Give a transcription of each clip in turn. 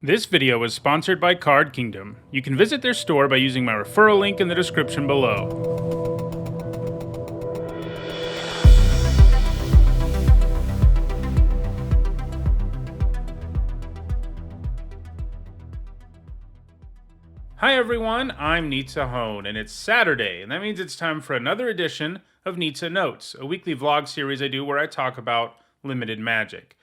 This video is sponsored by Card Kingdom. You can visit their store by using my referral link in the description below. Hi everyone, I'm Nizzahon, and it's Saturday, and that means it's time for another edition of Nizzanotes, a weekly vlog series I do where I talk about limited Magic.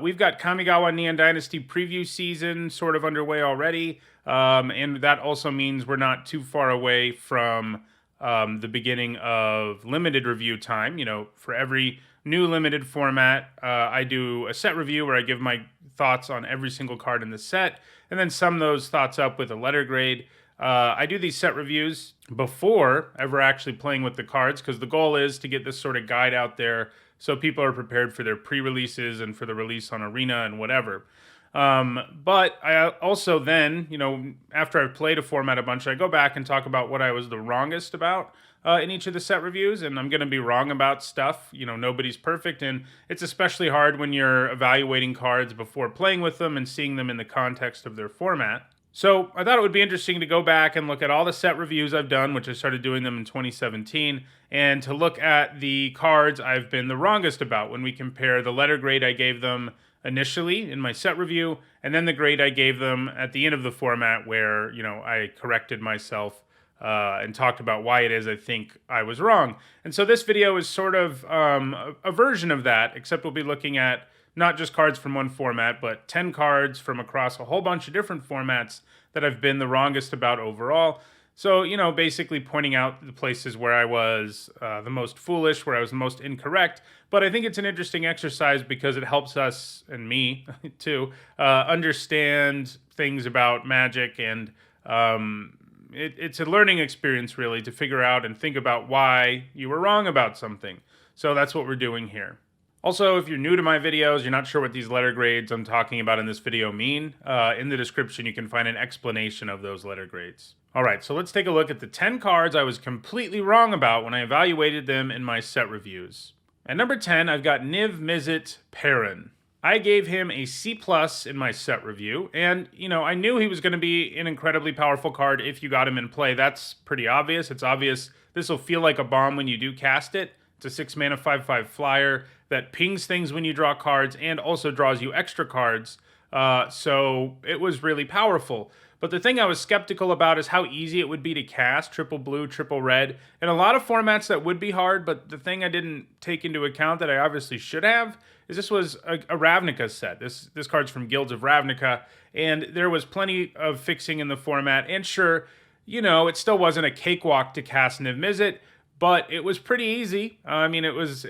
We've got Kamigawa Neon Dynasty preview season sort of underway already, and that also means we're not too far away from the beginning of limited review time. You know, for every new limited format, I do a set review where I give my thoughts on every single card in the set, and then sum those thoughts up with a letter grade. I do these set reviews before ever actually playing with the cards, because the goal is to get this sort of guide out there so people are prepared for their pre-releases and for the release on Arena and whatever. But I also then, you know, after I've played a format a bunch, I go back and talk about what I was the wrongest about in each of the set reviews, and I'm going to be wrong about stuff. You know, nobody's perfect, and it's especially hard when you're evaluating cards before playing with them and seeing them in the context of their format. So I thought it would be interesting to go back and look at all the set reviews I've done, which I started doing them in 2017, and to look at the cards I've been the wrongest about when we compare the letter grade I gave them initially in my set review, and then the grade I gave them at the end of the format where, you know, I corrected myself and talked about why it is I think I was wrong. And so this video is sort of a version of that, except we'll be looking at not just cards from one format, but 10 cards from across a whole bunch of different formats that I've been the wrongest about overall. So, you know, basically pointing out the places where I was the most foolish, where I was the most incorrect. But I think it's an interesting exercise because it helps us, and me too, understand things about Magic, and it's a learning experience really to figure out and think about why you were wrong about something. So that's what we're doing here. Also, if you're new to my videos, you're not sure what these letter grades I'm talking about in this video mean, in the description you can find an explanation of those letter grades. Alright, so let's take a look at the 10 cards I was completely wrong about when I evaluated them in my set reviews. At number 10, I've got Niv-Mizzet Perrin. I gave him a C+ in my set review, and, you know, I knew he was going to be an incredibly powerful card if you got him in play. That's pretty obvious. It's obvious this will feel like a bomb when you do cast it. It's a 6 mana 5/5 flyer that pings things when you draw cards and also draws you extra cards. So it was really powerful. But the thing I was skeptical about is how easy it would be to cast triple blue, triple red. In a lot of formats that would be hard, but the thing I didn't take into account that I obviously should have is this was a Ravnica set. This card's from Guilds of Ravnica, and there was plenty of fixing in the format. And sure, you know, it still wasn't a cakewalk to cast Niv-Mizzet, but it was pretty easy. I mean, it was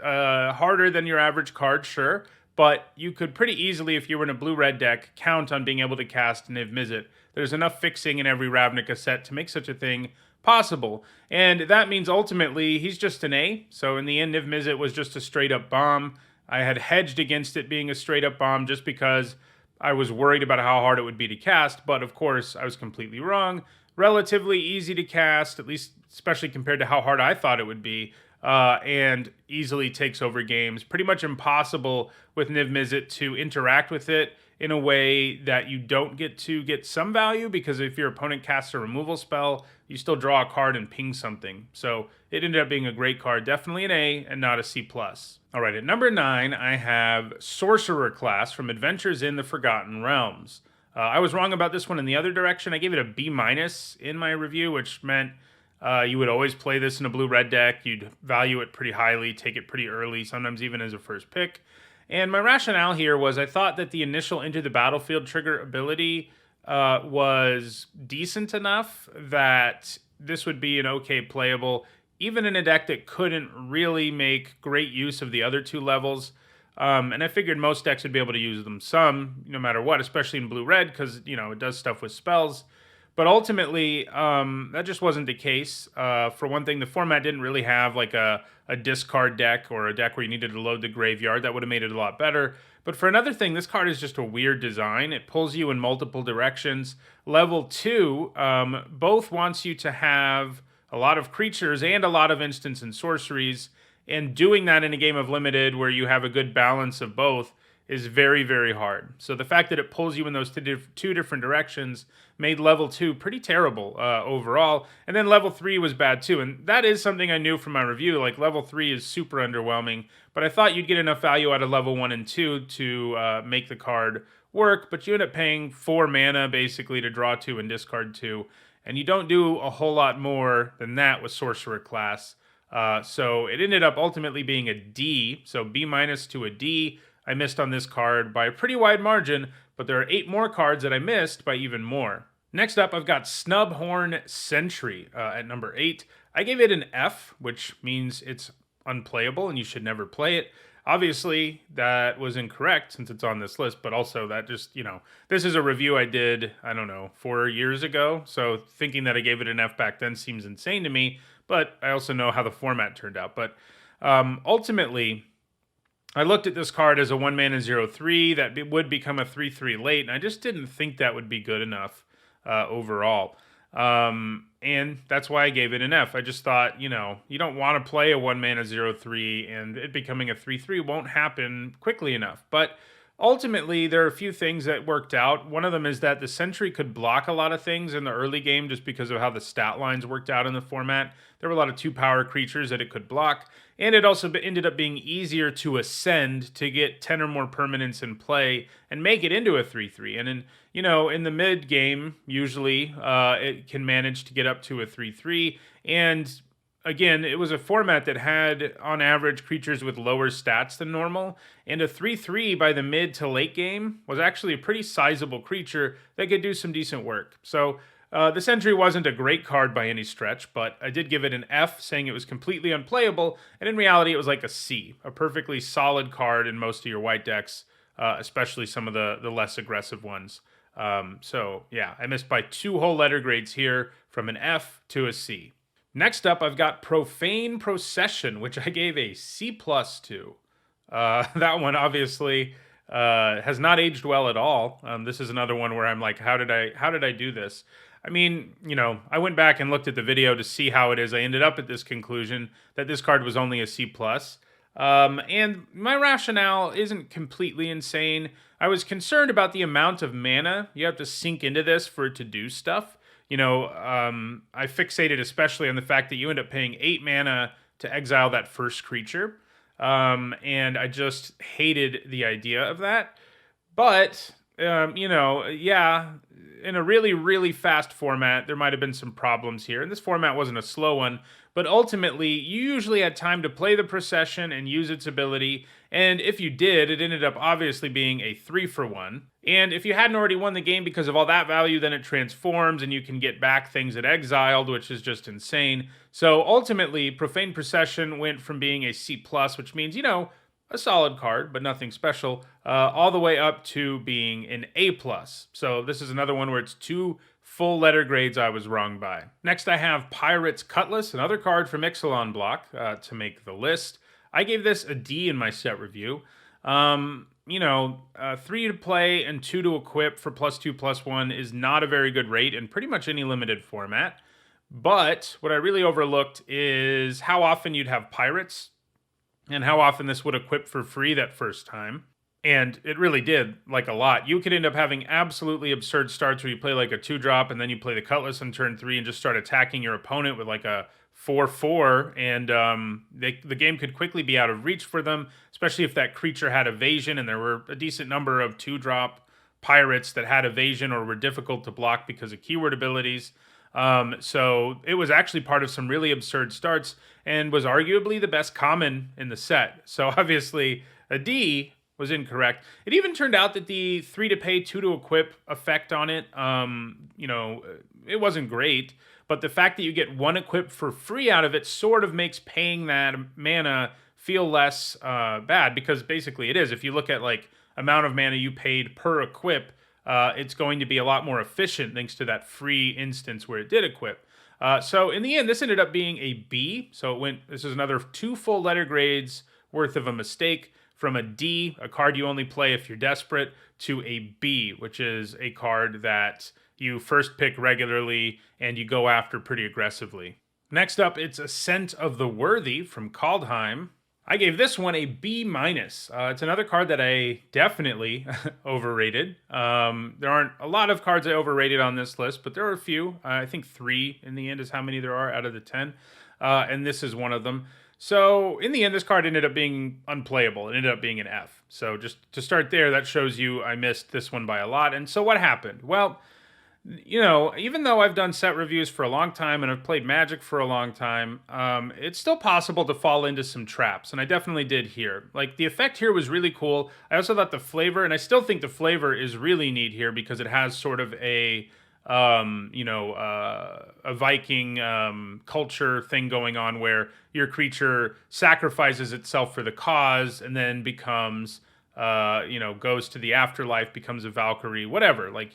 harder than your average card, sure, but you could pretty easily, if you were in a blue-red deck, count on being able to cast Niv-Mizzet. There's enough fixing in every Ravnica set to make such a thing possible, and that means ultimately he's just an A. So in the end, Niv-Mizzet was just a straight-up bomb. I had hedged against it being a straight-up bomb just because I was worried about how hard it would be to cast, but of course I was completely wrong. Relatively easy to cast, at least especially compared to how hard I thought it would be, and easily takes over games. Pretty much impossible with Niv-Mizzet to interact with it in a way that you don't get to get some value, because if your opponent casts a removal spell, you still draw a card and ping something. So it ended up being a great card, definitely an A and not a C+. All right, at number 9, I have Sorcerer class from Adventures in the Forgotten Realms. I was wrong about this one in the other direction. I gave it a B- in my review, which meant you would always play this in a blue-red deck. You'd value it pretty highly, take it pretty early, sometimes even as a first pick. And my rationale here was I thought that the initial Into the Battlefield trigger ability was decent enough that this would be an okay playable, even in a deck that couldn't really make great use of the other two levels. And I figured most decks would be able to use them some, no matter what, especially in blue-red, because, you know, it does stuff with spells. But ultimately, that just wasn't the case. For one thing, the format didn't really have like a discard deck or a deck where you needed to load the graveyard. That would have made it a lot better. But for another thing, this card is just a weird design. It pulls you in multiple directions. Level 2 both wants you to have a lot of creatures and a lot of instants and sorceries. And doing that in a game of limited where you have a good balance of both is very, very hard. So the fact that it pulls you in those two different directions made level 2 pretty terrible overall. And then level 3 was bad too. And that is something I knew from my review. Like level 3 is super underwhelming, but I thought you'd get enough value out of level 1 and 2 to make the card work. But you end up paying 4 mana basically to draw 2 and discard 2. And you don't do a whole lot more than that with Sorcerer class. So it ended up ultimately being a D, so B minus to a D. I missed on this card by a pretty wide margin, but there are 8 more cards that I missed by even more. Next up, I've got Snubhorn Sentry at number 8. I gave it an F, which means it's unplayable and you should never play it. Obviously, that was incorrect since it's on this list, but also that just, this is a review I did, 4 years ago. So thinking that I gave it an F back then seems insane to me, but I also know how the format turned out. But ultimately, I looked at this card as a 1-mana 0/3 that would become a 3/3 late, and I just didn't think that would be good enough overall. And that's why I gave it an F. I just thought, you don't want to play a 1-mana 0/3 and it becoming a 3/3 won't happen quickly enough. But ultimately, there are a few things that worked out. One of them is that the Sentry could block a lot of things in the early game just because of how the stat lines worked out in the format. There were a lot of 2-power creatures that it could block, and it also ended up being easier to ascend to get 10 or more permanents in play and make it into a 3/3. And in the mid game, usually it can manage to get up to a 3/3. And again, it was a format that had, on average, creatures with lower stats than normal, and a 3/3 by the mid to late game was actually a pretty sizable creature that could do some decent work. So the Sentry wasn't a great card by any stretch, but I did give it an F, saying it was completely unplayable, and in reality, it was like a C, a perfectly solid card in most of your white decks, especially some of the less aggressive ones. So yeah, I missed by 2 whole letter grades here, from an F to a C. Next up, I've got Profane Procession, which I gave a C+ to. That one obviously has not aged well at all. This is another one where I'm like, how did I do this? I mean, I went back and looked at the video to see how it is. I ended up at this conclusion that this card was only a C+. And my rationale isn't completely insane. I was concerned about the amount of mana you have to sink into this for it to do stuff. I fixated especially on the fact that you end up paying 8 mana to exile that first creature. And I just hated the idea of that. But, yeah, in a really, really fast format, there might have been some problems here. And this format wasn't a slow one, but ultimately, you usually had time to play the procession and use its ability. And if you did, it ended up obviously being a 3-for-1. And if you hadn't already won the game because of all that value, then it transforms and you can get back things it exiled, which is just insane. So ultimately, Profane Procession went from being a C+, which means, a solid card, but nothing special, all the way up to being an A+. So this is another one where it's 2 full letter grades I was wrong by. Next, I have Pirate's Cutlass, another card from Ixalan block to make the list. I gave this a D in my set review. 3 to play and 2 to equip for +2/+1 is not a very good rate in pretty much any limited format. But what I really overlooked is how often you'd have pirates and how often this would equip for free that first time. And it really did, like, a lot. You could end up having absolutely absurd starts where you play like a 2-drop and then you play the Cutlass on turn 3 and just start attacking your opponent with like a 4/4, and the game could quickly be out of reach for them, especially if that creature had evasion, and there were a decent number of 2-drop pirates that had evasion or were difficult to block because of keyword abilities. So it was actually part of some really absurd starts and was arguably the best common in the set. So obviously a D was incorrect. It even turned out that the 3 to pay, 2 to equip effect on it, it wasn't great, but the fact that you get 1 equip for free out of it sort of makes paying that mana feel less bad, because basically it is. If you look at like amount of mana you paid per equip, it's going to be a lot more efficient thanks to that free instance where it did equip. So in the end, this ended up being a B. So this is another 2 full letter grades worth of a mistake, from a D, a card you only play if you're desperate, to a B, which is a card that you first pick regularly and you go after pretty aggressively. Next up, it's Ascent of the Worthy from Kaldheim. I gave this one a B minus. It's another card that I definitely overrated. There aren't a lot of cards I overrated on this list, but there are a few. I think 3 in the end is how many there are out of the 10, and this is one of them. So in the end, this card ended up being unplayable. It ended up being an F. So just to start there, that shows you I missed this one by a lot. And so what happened? Well, even though I've done set reviews for a long time and I've played Magic for a long time, it's still possible to fall into some traps, and I definitely did here. Like, the effect here was really cool. I also thought the flavor, and I still think the flavor is really neat here because it has sort of a Viking culture thing going on where your creature sacrifices itself for the cause and then becomes goes to the afterlife, becomes a Valkyrie, whatever. Like,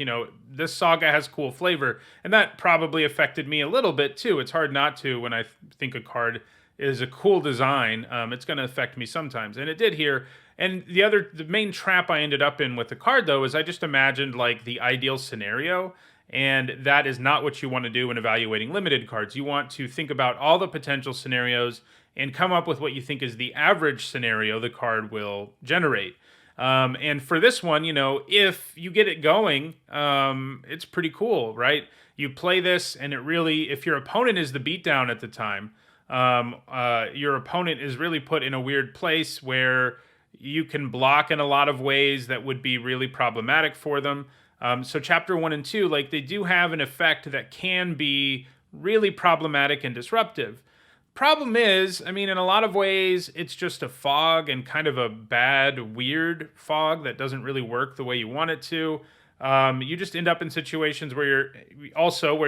this saga has cool flavor, and that probably affected me a little bit too. It's hard not to when I think a card is a cool design. It's going to affect me sometimes, and it did here. And the main trap I ended up in with the card, though, is I just imagined like the ideal scenario, and that is not what you want to do when evaluating limited cards. You want to think about all the potential scenarios and come up with what you think is the average scenario the card will generate. And for this one, if you get it going, it's pretty cool, right? You play this, and it really, if your opponent is the beatdown at the time, your opponent is really put in a weird place where you can block in a lot of ways that would be really problematic for them. So chapter 1 and 2, like, they do have an effect that can be really problematic and disruptive. Problem is, I mean, in a lot of ways, it's just a fog, and kind of a bad, weird fog that doesn't really work the way you want it to. You just end up in situations where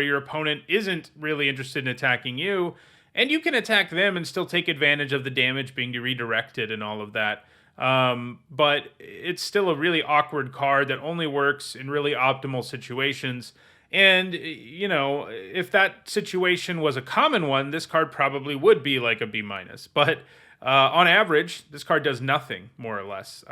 your opponent isn't really interested in attacking you, and you can attack them and still take advantage of the damage being redirected and all of that. But it's still a really awkward card that only works in really optimal situations. And, if that situation was a common one, this card probably would be like a B minus. But on average, this card does nothing, more or less.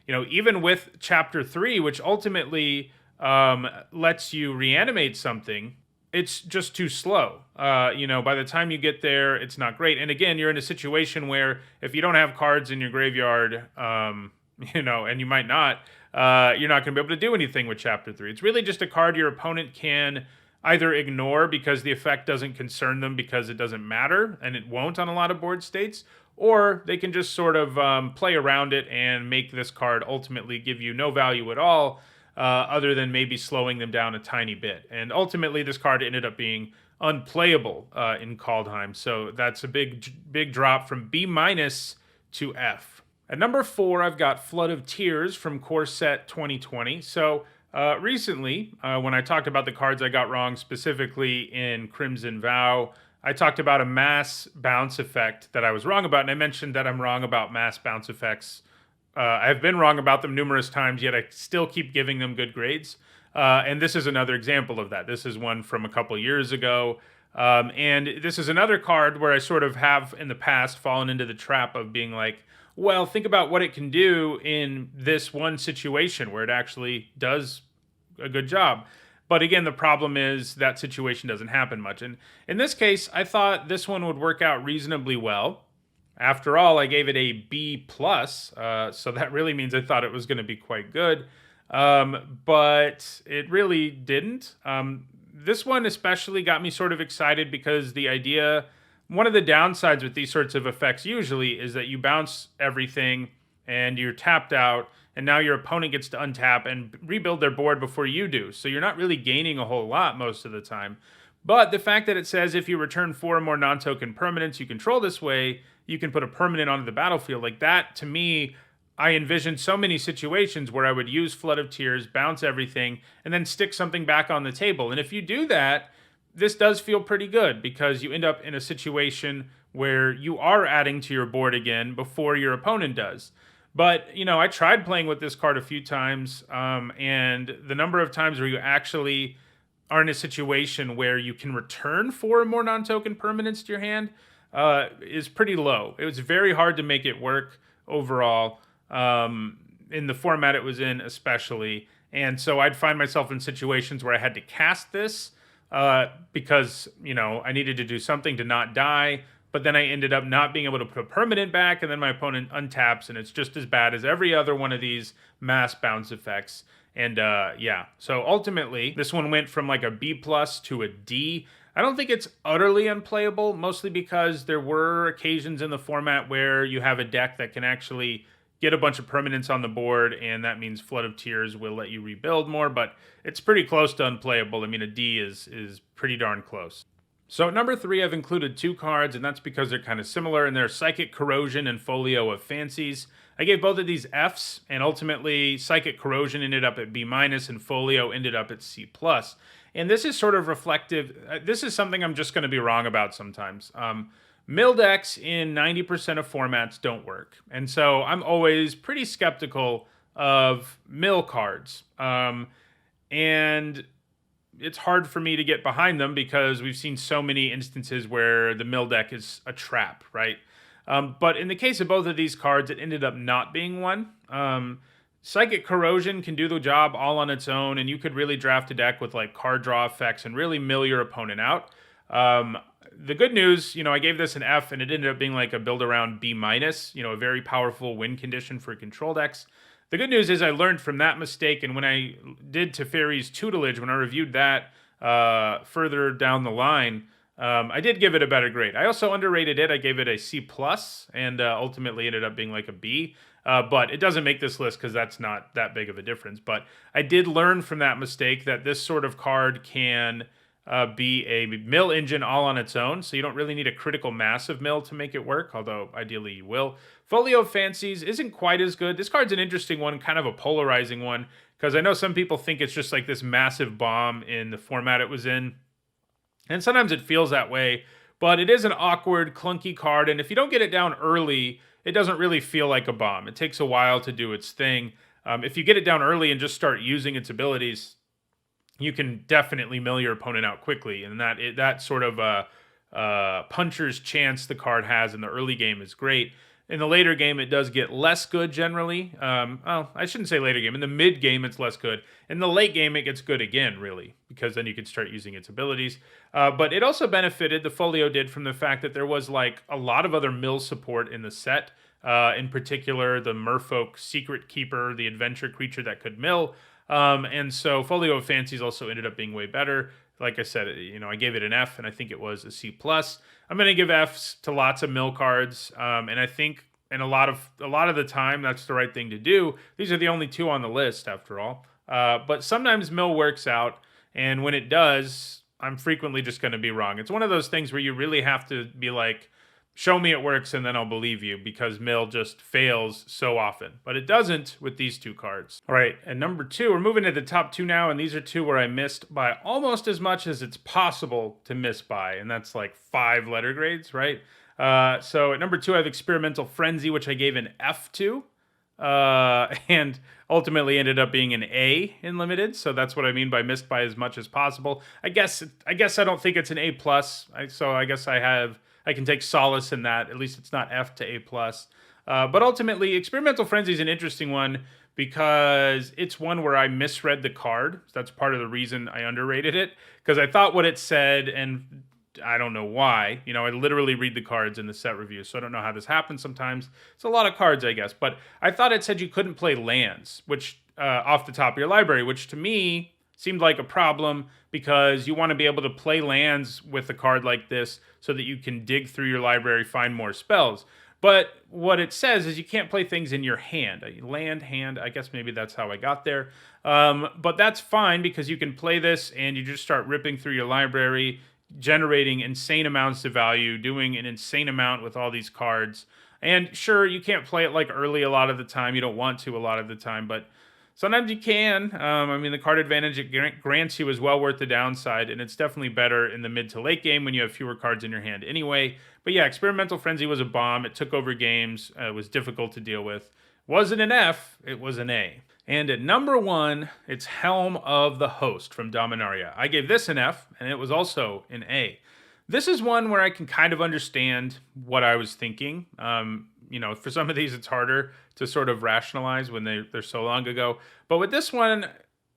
Even with Chapter 3, which ultimately lets you reanimate something, it's just too slow. By the time you get there, it's not great. And again, you're in a situation where if you don't have cards in your graveyard, and you might not, you're not going to be able to do anything with Chapter 3. It's really just a card your opponent can either ignore because the effect doesn't concern them because it doesn't matter, and it won't on a lot of board states, or they can just sort of play around it and make this card ultimately give you no value at all, other than maybe slowing them down a tiny bit. And ultimately, this card ended up being unplayable in Kaldheim, so that's a big drop from B minus to F. At number 4, I've got Flood of Tears from Core Set 2020. So recently, when I talked about the cards I got wrong, specifically in Crimson Vow, I talked about a mass bounce effect that I was wrong about, and I mentioned that I'm wrong about mass bounce effects. I've been wrong about them numerous times, yet I still keep giving them good grades. And this is another example of that. This is one from a couple years ago. And this is another card where I sort of have in the past fallen into the trap of being like, well, think about what it can do in this one situation where it actually does a good job. But again, the problem is that situation doesn't happen much. And in this case, I thought this one would work out reasonably well. After all, I gave it a B+, so that really means I thought it was going to be quite good. But it really didn't. This one especially got me sort of excited because one of the downsides with these sorts of effects usually is that you bounce everything and you're tapped out, and now your opponent gets to untap and rebuild their board before you do. So you're not really gaining a whole lot most of the time. But the fact that it says if you return 4 or more non-token permanents you control this way, you can put a permanent onto the battlefield. Like that, to me, I envisioned so many situations where I would use Flood of Tears, bounce everything, and then stick something back on the table. And if you do that, this does feel pretty good because you end up in a situation where you are adding to your board again before your opponent does. But, I tried playing with this card a few times, and the number of times where you actually are in a situation where you can return 4 or more non-token permanents to your hand is pretty low. It was very hard to make it work overall, in the format it was in especially. And so I'd find myself in situations where I had to cast this, because, I needed to do something to not die, but then I ended up not being able to put a permanent back, and then my opponent untaps, and it's just as bad as every other one of these mass bounce effects. And yeah, so ultimately, this one went from like a B plus to a D. I don't think it's utterly unplayable, mostly because there were occasions in the format where you have a deck that can actually get a bunch of permanents on the board, and that means Flood of Tears will let you rebuild more, but it's pretty close to unplayable. I mean, a D is pretty darn close. So at number 3, I've included 2 cards, and that's because they're kind of similar, and they're Psychic Corrosion and Folio of Fancies. I gave both of these Fs, and ultimately Psychic Corrosion ended up at B-, and Folio ended up at C+. And this is sort of reflective. This is something I'm just going to be wrong about sometimes. Mill decks in 90% of formats don't work. And so I'm always pretty skeptical of mill cards. And it's hard for me to get behind them because we've seen so many instances where the mill deck is a trap, right? But in the case of both of these cards, it ended up not being one. Psychic Corrosion can do the job all on its own, and you could really draft a deck with like card draw effects and really mill your opponent out. The good news, I gave this an F, and it ended up being like a build around B-, a very powerful win condition for control decks. The good news is I learned from that mistake, and when I did Teferi's Tutelage, when I reviewed that further down the line, I did give it a better grade. I also underrated it. I gave it a C+, and ultimately ended up being like a B. But it doesn't make this list because that's not that big of a difference. But I did learn from that mistake that this sort of card can be a mill engine all on its own, so you don't really need a critical mass of mill to make it work, although ideally you will. Folio of Fancies isn't quite as good. This card's an interesting one, kind of a polarizing one, because I know some people think it's just like this massive bomb in the format it was in, and sometimes it feels that way, but it is an awkward, clunky card, and if you don't get it down early, it doesn't really feel like a bomb. It takes a while to do its thing. If you get it down early and just start using its abilities, you can definitely mill your opponent out quickly, and that sort of puncher's chance the card has in the early game is great. In the later game, it does get less good generally. I shouldn't say later game. In the mid game, it's less good. In the late game, it gets good again, really, because then you can start using its abilities. But it also benefited, the Folio did, from the fact that there was like a lot of other mill support in the set. In particular, the Merfolk Secret Keeper, the adventure creature that could mill. And so Folio of Fancies also ended up being way better. Like I said, I gave it an F, and I think it was a C+. I'm going to give Fs to lots of mill cards, and I think a lot of the time that's the right thing to do. These are the only 2 on the list, after all. But sometimes mill works out, and when it does, I'm frequently just going to be wrong. It's one of those things where you really have to be like, show me it works and then I'll believe you, because mill just fails so often. But it doesn't with these 2 cards. All right, and number 2, we're moving to the top 2 now, and these are 2 where I missed by almost as much as it's possible to miss by, and that's like 5 letter grades, right? So at number 2, I have Experimental Frenzy, which I gave an F to, and ultimately ended up being an A in Limited, so that's what I mean by missed by as much as possible. I guess I don't think it's an A+, so I guess I can take solace in that. At least it's not F to A+. But ultimately, Experimental Frenzy is an interesting one because it's one where I misread the card. That's part of the reason I underrated it, because I thought what it said, and I don't know why. I literally read the cards in the set review, so I don't know how this happens sometimes. It's a lot of cards, I guess. But I thought it said you couldn't play lands, which off the top of your library, which to me seemed like a problem, because you want to be able to play lands with a card like this so that you can dig through your library, find more spells. But what it says is you can't play things in your hand. Land, hand, I guess maybe that's how I got there. But that's fine, because you can play this and you just start ripping through your library, generating insane amounts of value, doing an insane amount with all these cards. And sure, you can't play it like early a lot of the time. You don't want to a lot of the time, but sometimes you can. The card advantage it grants you is well worth the downside, and it's definitely better in the mid to late game when you have fewer cards in your hand anyway. But yeah, Experimental Frenzy was a bomb. It took over games. It was difficult to deal with. Wasn't an F, it was an A. And at number 1, it's Helm of the Host from Dominaria. I gave this an F, and it was also an A. This is one where I can kind of understand what I was thinking. For some of these, it's harder to sort of rationalize when they're so long ago. But with this one,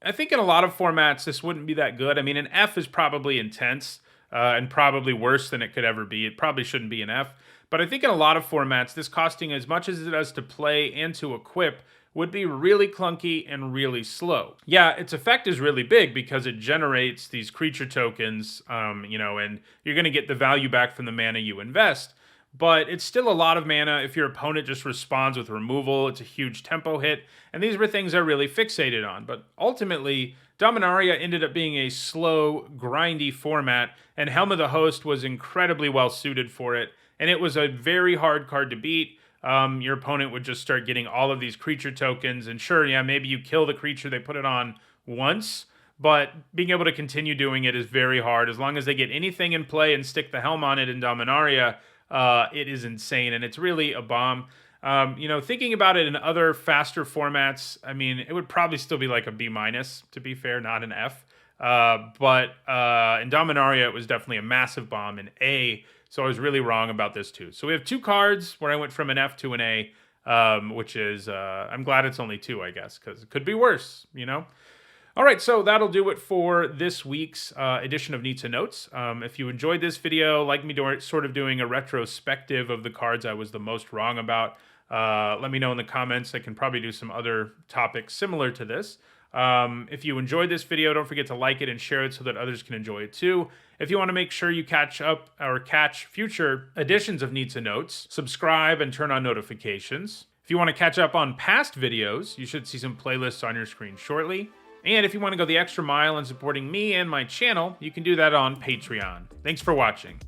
I think in a lot of formats, this wouldn't be that good. An F is probably intense. and probably worse than it could ever be. It probably shouldn't be an F. But I think in a lot of formats, this costing as much as it does to play and to equip would be really clunky and really slow. Yeah, its effect is really big because it generates these creature tokens, and you're going to get the value back from the mana you invest. But it's still a lot of mana if your opponent just responds with removal. It's a huge tempo hit, and these were things I really fixated on. But ultimately, Dominaria ended up being a slow, grindy format, and Helm of the Host was incredibly well suited for it, and it was a very hard card to beat. Your opponent would just start getting all of these creature tokens, and sure, yeah, maybe you kill the creature they put it on once, but being able to continue doing it is very hard. As long as they get anything in play and stick the Helm on it in Dominaria, it is insane, and it's really a bomb. Thinking about it in other faster formats, I mean, it would probably still be like a B-, to be fair, not an F. But in Dominaria, it was definitely a massive bomb, an A, so I was really wrong about this too. So we have 2 cards where I went from an F to an A, which is, I'm glad it's only 2, I guess, because it could be worse, All right, so that'll do it for this week's edition of Nizzanotes. If you enjoyed this video, like me sort of doing a retrospective of the cards I was the most wrong about, let me know in the comments. I can probably do some other topics similar to this. If you enjoyed this video, don't forget to like it and share it so that others can enjoy it too. If you want to make sure you catch up or catch future editions of Nizzanotes, subscribe and turn on notifications. If you want to catch up on past videos, you should see some playlists on your screen shortly. And if you want to go the extra mile in supporting me and my channel, you can do that on Patreon. Thanks for watching.